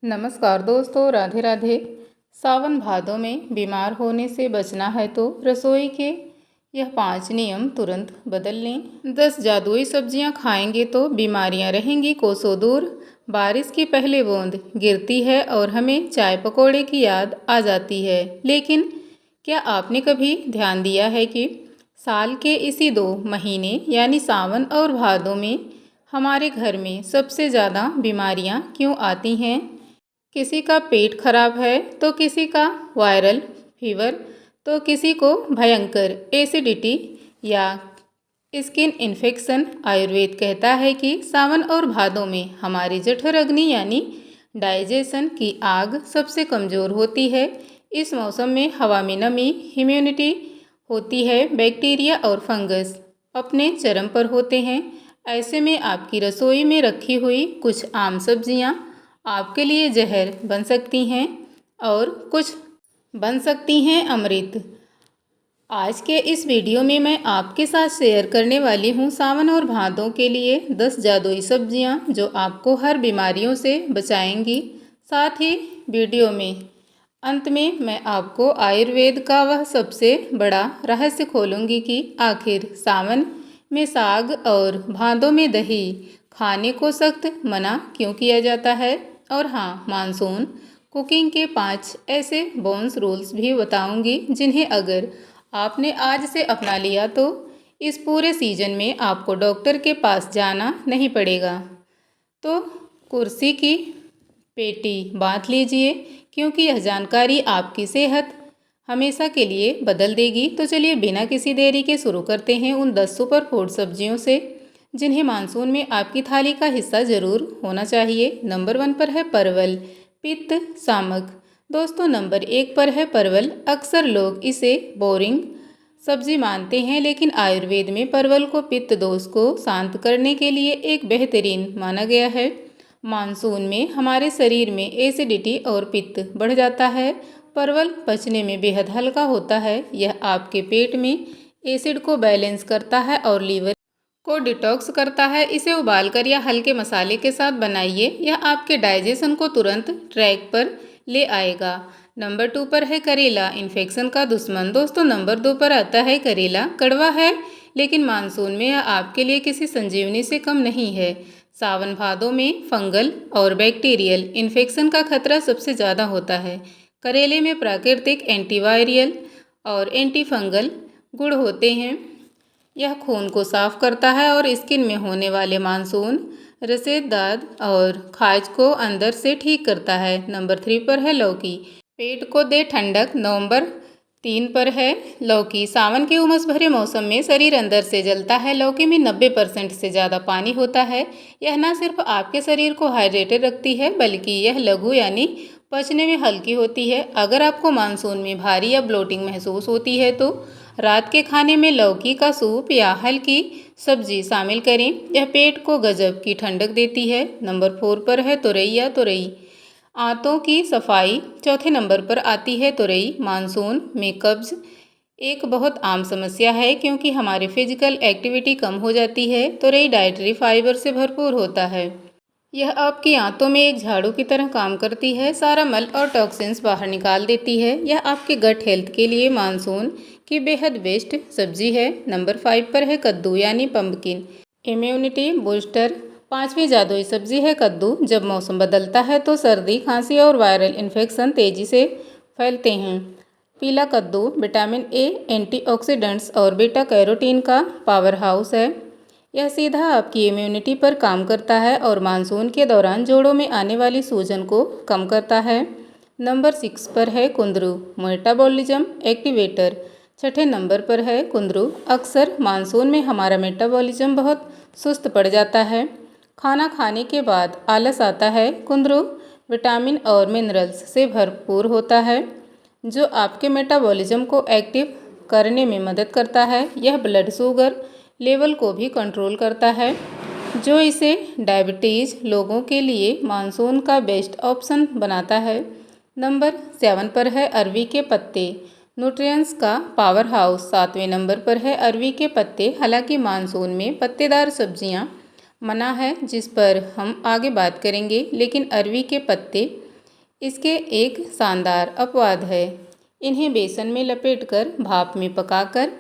नमस्कार दोस्तों, राधे राधे। सावन भादों में बीमार होने से बचना है तो रसोई के यह 5 नियम तुरंत बदल लें। 10 जादुई सब्जियां खाएंगे तो बीमारियां रहेंगी कोसों दूर। बारिश की पहली बूंद गिरती है और हमें चाय पकौड़े की याद आ जाती है। लेकिन क्या आपने कभी ध्यान दिया है कि साल के इसी 2 महीने यानी सावन और भादों में हमारे घर में सबसे ज़्यादा बीमारियां क्यों आती हैं? किसी का पेट खराब है तो किसी का वायरल फीवर, तो किसी को भयंकर एसिडिटी या स्किन इन्फेक्शन। आयुर्वेद कहता है कि सावन और भादों में हमारी जठर अग्नि यानी डाइजेशन की आग सबसे कमज़ोर होती है। इस मौसम में हवा में नमी, इम्यूनिटी होती है, बैक्टीरिया और फंगस अपने चरम पर होते हैं। ऐसे में आपकी रसोई में रखी हुई कुछ आम सब्जियां आपके लिए जहर बन सकती हैं और कुछ बन सकती हैं अमृत। आज के इस वीडियो में मैं आपके साथ शेयर करने वाली हूँ सावन और भादों के लिए 10 जादुई सब्जियाँ जो आपको हर बीमारियों से बचाएंगी। साथ ही वीडियो में अंत में मैं आपको आयुर्वेद का वह सबसे बड़ा रहस्य खोलूँगी कि आखिर सावन में साग और भादों में दही खाने को सख्त मना क्यों किया जाता है। और हाँ, मानसून कुकिंग के 5 ऐसे बोन्स रूल्स भी बताऊंगी जिन्हें अगर आपने आज से अपना लिया तो इस पूरे सीजन में आपको डॉक्टर के पास जाना नहीं पड़ेगा। तो कुर्सी की पेटी बांध लीजिए क्योंकि यह जानकारी आपकी सेहत हमेशा के लिए बदल देगी। तो चलिए बिना किसी देरी के शुरू करते हैं उन 10 सुपर फूड सब्जियों से जिन्हें मानसून में आपकी थाली का हिस्सा जरूर होना चाहिए। नंबर 1 पर है परवल, पित्त शामक। दोस्तों, नंबर 1 पर है परवल। अक्सर लोग इसे बोरिंग सब्जी मानते हैं, लेकिन आयुर्वेद में परवल को पित्त दोष को शांत करने के लिए एक बेहतरीन माना गया है। मानसून में हमारे शरीर में एसिडिटी और पित्त बढ़ जाता है। परवल पचने में बेहद हल्का होता है। यह आपके पेट में एसिड को बैलेंस करता है और लीवर को डिटॉक्स करता है। इसे उबालकर या हल्के मसाले के साथ बनाइए, यह आपके डाइजेशन को तुरंत ट्रैक पर ले आएगा। नंबर 2 पर है करेला, इन्फेक्शन का दुश्मन। दोस्तों, नंबर 2 पर आता है करेला। कड़वा है लेकिन मानसून में यह आपके लिए किसी संजीवनी से कम नहीं है। सावन भादों में फंगल और बैक्टीरियल इन्फेक्शन का खतरा सबसे ज़्यादा होता है। करेले में प्राकृतिक एंटीवायरल और एंटीफंगल गुण होते हैं। यह खून को साफ करता है और स्किन में होने वाले मानसून रसेदाद और खाज को अंदर से ठीक करता है। नंबर 3 पर है लौकी, पेट को दे ठंडक। नंबर 3 पर है लौकी। सावन के उमस भरे मौसम में शरीर अंदर से जलता है। लौकी में 90% से ज़्यादा पानी होता है। यह न सिर्फ आपके शरीर को हाइड्रेटेड रखती है बल्कि यह लघु यानी पचने में हल्की होती है। अगर आपको मानसून में भारी या ब्लोटिंग महसूस होती है तो रात के खाने में लौकी का सूप या हल्की सब्जी शामिल करें। यह पेट को गजब की ठंडक देती है। नंबर 4 पर है तुरई या तुरई, आंतों की सफाई। चौथे नंबर पर आती है तुरई। मानसून में कब्ज एक बहुत आम समस्या है क्योंकि हमारी फिजिकल एक्टिविटी कम हो जाती है। तुरई डाइटरी फाइबर से भरपूर होता है। यह आपकी आंतों में एक झाड़ू की तरह काम करती है, सारा मल और टॉक्सिन्स बाहर निकाल देती है। यह आपके गट हेल्थ के लिए मानसून की बेहद बेस्ट सब्जी है। नंबर 5 पर है कद्दू यानी पम्पकिन, इम्यूनिटी बूस्टर। 5वीं जादुई सब्जी है कद्दू। जब मौसम बदलता है तो सर्दी, खांसी और वायरल इन्फेक्शन तेजी से फैलते हैं। पीला कद्दू विटामिन ए, एंटीऑक्सीडेंट्स और बीटा कैरोटीन का पावर हाउस है। यह सीधा आपकी इम्यूनिटी पर काम करता है और मानसून के दौरान जोड़ों में आने वाली सूजन को कम करता है। नंबर 6 पर है कुंदरू, मेटाबॉलिज्म एक्टिवेटर। 6ठे नंबर पर है कुंदरू। अक्सर मानसून में हमारा मेटाबॉलिज्म बहुत सुस्त पड़ जाता है। खाना खाने के बाद आलस आता है। कुंदरू विटामिन और मिनरल्स से भरपूर होता है जो आपके मेटाबॉलिज्म को एक्टिव करने में मदद करता है। यह ब्लड शुगर लेवल को भी कंट्रोल करता है जो इसे डायबिटीज़ लोगों के लिए मानसून का बेस्ट ऑप्शन बनाता है। नंबर 7 पर है अरवी के पत्ते, न्यूट्रिएंट्स का पावर हाउस। 7वें नंबर पर है अरवी के पत्ते। हालांकि मानसून में पत्तेदार सब्जियां मना है जिस पर हम आगे बात करेंगे, लेकिन अरवी के पत्ते इसके एक शानदार अपवाद है। इन्हें बेसन में लपेटकर भाप में पकाकर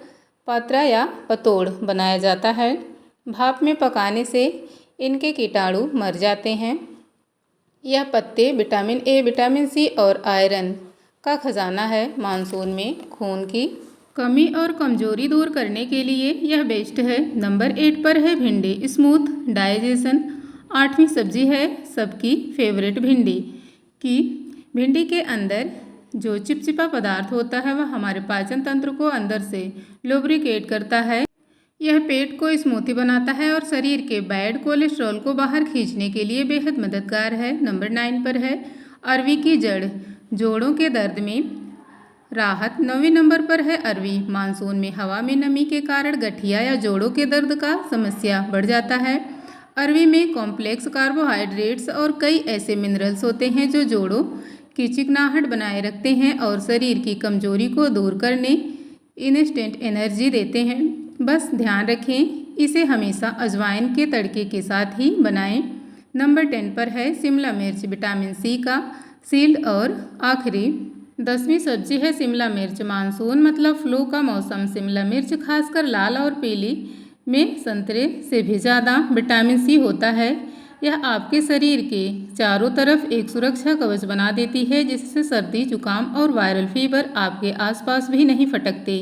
पात्रा या पतोड़ बनाया जाता है। भाप में पकाने से इनके कीटाणु मर जाते हैं। यह पत्ते विटामिन ए, विटामिन सी और आयरन का खजाना है। मानसून में खून की कमी और कमजोरी दूर करने के लिए यह बेस्ट है। नंबर 8 पर है भिंडी, स्मूथ डाइजेशन। 8वीं सब्जी है सबकी फेवरेट भिंडी की। भिंडी के अंदर जो चिपचिपा पदार्थ होता है वह हमारे पाचन तंत्र को अंदर से लुब्रिकेट करता है। यह पेट को स्मूथी बनाता है और शरीर के बैड कोलेस्ट्रॉल को बाहर खींचने के लिए बेहद मददगार है। नंबर 9 पर है अरवी की जड़, जोड़ों के दर्द में राहत। 9वें नंबर पर है अरवी। मानसून में हवा में नमी के कारण गठिया या जोड़ों के दर्द का समस्या बढ़ जाता है। अरवी में कॉम्प्लेक्स कार्बोहाइड्रेट्स और कई ऐसे मिनरल्स होते हैं जो जोड़ों की चिकनाहट बनाए रखते हैं और शरीर की कमजोरी को दूर करने इंस्टेंट एनर्जी देते हैं। बस ध्यान रखें, इसे हमेशा अजवाइन के तड़के के साथ ही बनाएं। नंबर 10 पर है शिमला मिर्च, विटामिन सी का शील्ड। और आखिरी 10वीं सब्जी है शिमला मिर्च। मानसून मतलब फ्लू का मौसम। शिमला मिर्च खासकर लाल और पीली में संतरे से भी ज़्यादा विटामिन सी होता है। यह आपके शरीर के चारों तरफ एक सुरक्षा कवच बना देती है, जिससे सर्दी, जुकाम और वायरल फीवर आपके आसपास भी नहीं फटकते।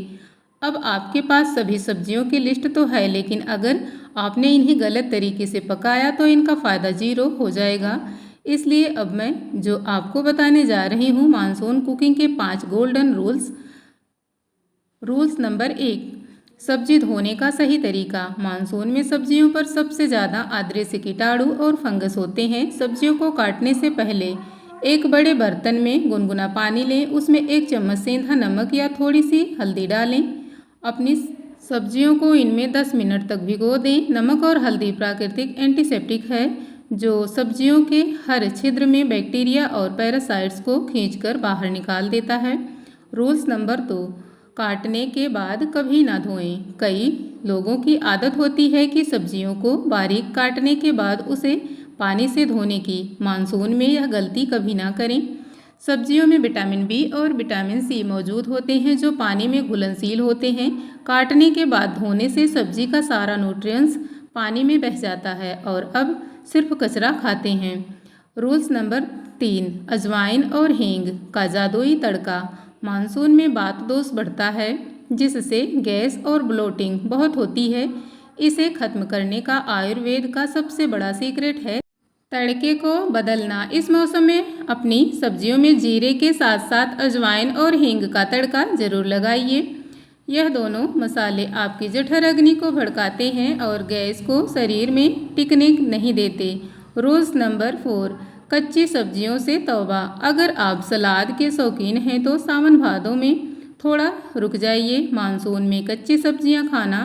अब आपके पास सभी सब्जियों की लिस्ट तो है, लेकिन अगर आपने इन्हें गलत तरीके से पकाया तो इनका फ़ायदा 0 हो जाएगा। इसलिए अब मैं जो आपको बताने जा रही हूँ मानसून कुकिंग के 5 गोल्डन रूल्स। नंबर 1, सब्जी धोने का सही तरीका। मानसून में सब्जियों पर सबसे ज़्यादा आद्रेस्य कीटाणु और फंगस होते हैं। सब्जियों को काटने से पहले एक बड़े बर्तन में गुनगुना पानी लें, उसमें 1 चम्मच सेंधा नमक या थोड़ी सी हल्दी डालें। अपनी सब्जियों को इनमें 10 मिनट तक भिगो दें। नमक और हल्दी प्राकृतिक एंटीसेप्टिक है जो सब्जियों के हर छिद्र में बैक्टीरिया और पैरासाइट्स को खींचकर बाहर निकाल देता है। रूल्स नंबर 2, काटने के बाद कभी ना धोएं। कई लोगों की आदत होती है कि सब्जियों को बारीक काटने के बाद उसे पानी से धोने की। मानसून में यह गलती कभी ना करें। सब्जियों में विटामिन बी और विटामिन सी मौजूद होते हैं जो पानी में घुलनशील होते हैं। काटने के बाद धोने से सब्जी का सारा न्यूट्रिएंट्स पानी में बह जाता है और अब सिर्फ कचरा खाते हैं। रूल्स नंबर 3, अजवाइन और हींग का जादुई तड़का। मानसून में वात दोष बढ़ता है, जिससे गैस और ब्लोटिंग बहुत होती है। इसे खत्म करने का आयुर्वेद का सबसे बड़ा सीक्रेट है तड़के को बदलना। इस मौसम में अपनी सब्जियों में जीरे के साथ साथ अजवाइन और हींग का तड़का जरूर लगाइए। यह दोनों मसाले आपकी जठर अग्नि को भड़काते हैं और गैस को शरीर में टिकने नहीं देते। रूल्स नंबर 4, कच्ची सब्जियों से तौबा। अगर आप सलाद के शौकीन हैं तो सावन भादों में थोड़ा रुक जाइए। मानसून में कच्ची सब्जियां खाना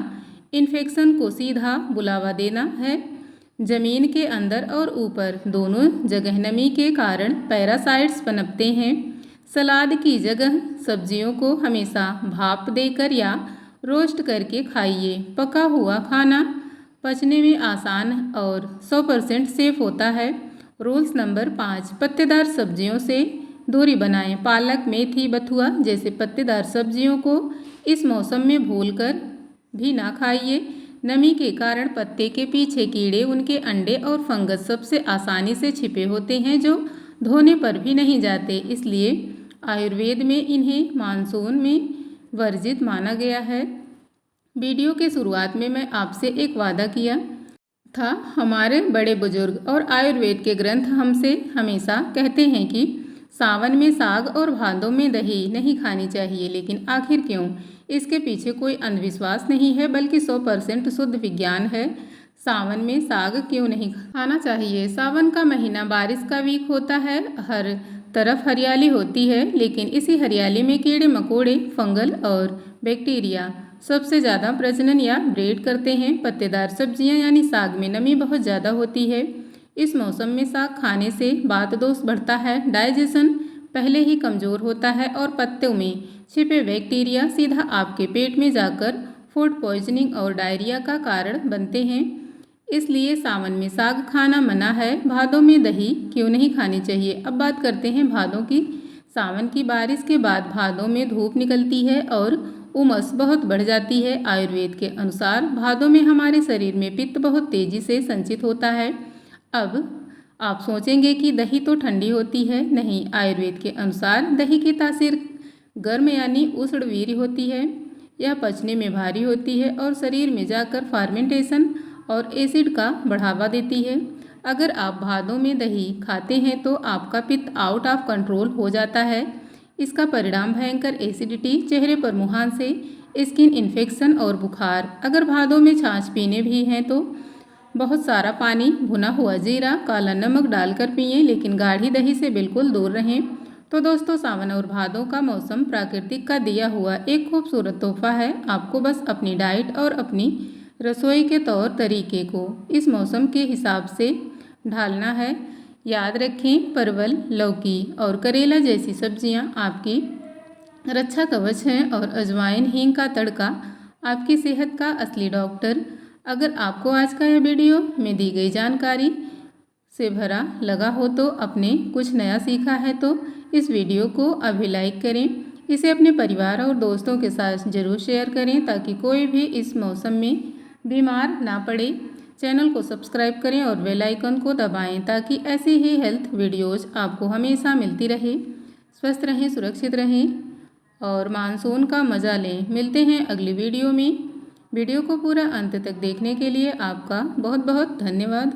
इन्फेक्शन को सीधा बुलावा देना है। जमीन के अंदर और ऊपर दोनों जगह नमी के कारण पैरासाइट्स पनपते हैं। सलाद की जगह सब्जियों को हमेशा भाप देकर या रोस्ट करके खाइए। पका हुआ खाना पचने में आसान और 100% सेफ होता है। रूल्स नंबर 5, पत्तेदार सब्जियों से दूरी बनाएं। पालक, मेथी, बथुआ जैसे पत्तेदार सब्जियों को इस मौसम में भूलकर भी ना खाइए। नमी के कारण पत्ते के पीछे कीड़े, उनके अंडे और फंगस सबसे आसानी से छिपे होते हैं जो धोने पर भी नहीं जाते। इसलिए आयुर्वेद में इन्हें मानसून में वर्जित माना गया है। वीडियो के शुरुआत में मैं आपसे एक वादा किया था। हमारे बड़े बुजुर्ग और आयुर्वेद के ग्रंथ हमसे हमेशा कहते हैं कि सावन में साग और भादों में दही नहीं खानी चाहिए, लेकिन आखिर क्यों? इसके पीछे कोई अंधविश्वास नहीं है, बल्कि 100% शुद्ध विज्ञान है। सावन में साग क्यों नहीं खाना चाहिए? सावन का महीना बारिश का वीक होता है, हर तरफ हरियाली होती है, लेकिन इसी हरियाली में कीड़े मकोड़े, फंगल और बैक्टीरिया सबसे ज़्यादा प्रजनन या ब्रीड करते हैं। पत्तेदार सब्जियां यानी साग में नमी बहुत ज़्यादा होती है। इस मौसम में साग खाने से वात दोष बढ़ता है, डाइजेशन पहले ही कमज़ोर होता है और पत्तों में छिपे बैक्टीरिया सीधा आपके पेट में जाकर फूड पॉइजनिंग और डायरिया का कारण बनते हैं। इसलिए सावन में साग खाना मना है। भादों में दही क्यों नहीं खानी चाहिए। अब बात करते हैं भादों की। सावन की बारिश के बाद भादों में धूप निकलती है और उमस बहुत बढ़ जाती है। आयुर्वेद के अनुसार भादों में हमारे शरीर में पित्त बहुत तेजी से संचित होता है। अब आप सोचेंगे कि दही तो ठंडी होती है। नहीं, आयुर्वेद के अनुसार दही की तासीर गर्म यानी उष्णवीर्य होती है। यह पचने में भारी होती है और शरीर में जाकर फार्मेंटेशन और एसिड का बढ़ावा देती है। अगर आप भादों में दही खाते हैं तो आपका पित्त आउट ऑफ कंट्रोल हो जाता है। इसका परिणाम भयंकर एसिडिटी, चेहरे पर मुहांसे, स्किन इन्फेक्शन और बुखार। अगर भादों में छाछ पीने भी हैं तो बहुत सारा पानी, भुना हुआ जीरा, काला नमक डालकर पिएं, लेकिन गाढ़ी दही से बिल्कुल दूर रहें। तो दोस्तों, सावन और भादों का मौसम प्रकृति का दिया हुआ एक खूबसूरत तोहफा है। आपको बस अपनी डाइट और अपनी रसोई के तौर तरीके को इस मौसम के हिसाब से ढालना है। याद रखें, परवल, लौकी और करेला जैसी सब्जियां आपकी रक्षा कवच हैं और अजवाइन, हींग का तड़का आपकी सेहत का असली डॉक्टर। अगर आपको आज का यह वीडियो में दी गई जानकारी से भरा लगा हो तो आपने कुछ नया सीखा है तो इस वीडियो को अभी लाइक करें। इसे अपने परिवार और दोस्तों के साथ ज़रूर शेयर करें ताकि कोई भी इस मौसम में बीमार ना पड़े। चैनल को सब्सक्राइब करें और बेल आइकन को दबाएं ताकि ऐसी ही हेल्थ वीडियोज़ आपको हमेशा मिलती रहे। स्वस्थ रहें, सुरक्षित रहें और मानसून का मज़ा लें। मिलते हैं अगली वीडियो में। वीडियो को पूरा अंत तक देखने के लिए आपका बहुत बहुत धन्यवाद।